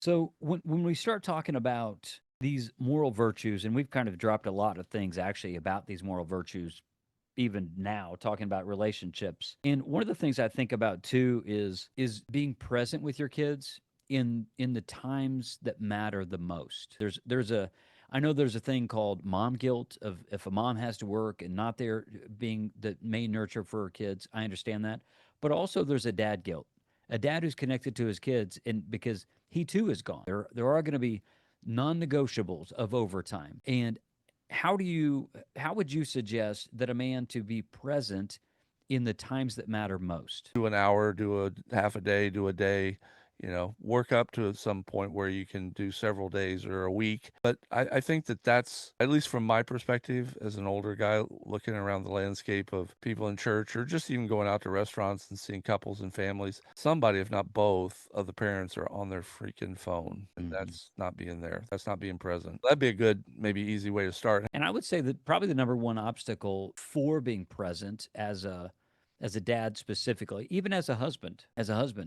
So when we start talking about these moral virtues, and we've kind of dropped a lot of things actually about these moral virtues, even now talking about relationships. And one of the things I think about too is being present with your kids in the times that matter the most. There's a I know there's a thing called mom guilt of if a mom has to work and not there being the main nurture for her kids. I understand that. But also there's a dad guilt. A dad who's connected to his kids and because he too is gone. There are going to be non-negotiables of overtime. And how would you suggest that a man to be present in the times that matter most? Do an hour, do a half a day, do a day, work up to some point where you can do several days or a week. But I think that that's, at least from my perspective as an older guy looking around the landscape of people in church or just even going out to restaurants and seeing couples and families, somebody, if not both, of the parents are on their freaking phone. And Mhm. that's not being there. That's not being present. That'd be a good, maybe easy way to start. And I would say that probably the number one obstacle for being present as a dad specifically, even as a husband,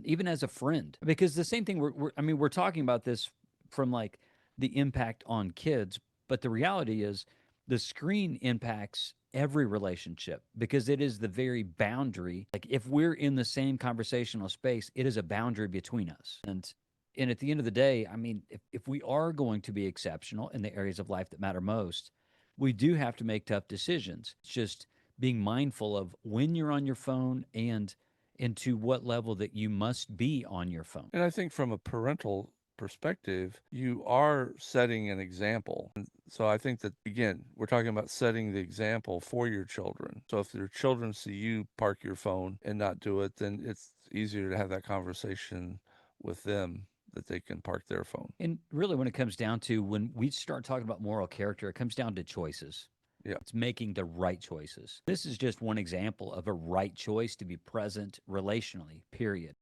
even as a friend, because the same thing I mean, we're talking about this from like the impact on kids, but the reality is the screen impacts every relationship because it is the very boundary. Like if we're in the same conversational space, it is a boundary between us. And at the end of the day, I mean, if we are going to be exceptional in the areas of life that matter most, we do have to make tough decisions. It's just being mindful of when you're on your phone and to what level that you must be on your phone. And I think from a parental perspective, you are setting an example. And so I think that, again, we're talking about setting the example for your children. So if your children see you park your phone and not do it, then it's easier to have that conversation with them that they can park their phone. And really, when it comes down to when we start talking about moral character, it comes down to choices. Yeah. It's making the right choices. This is just one example of a right choice to be present relationally, period.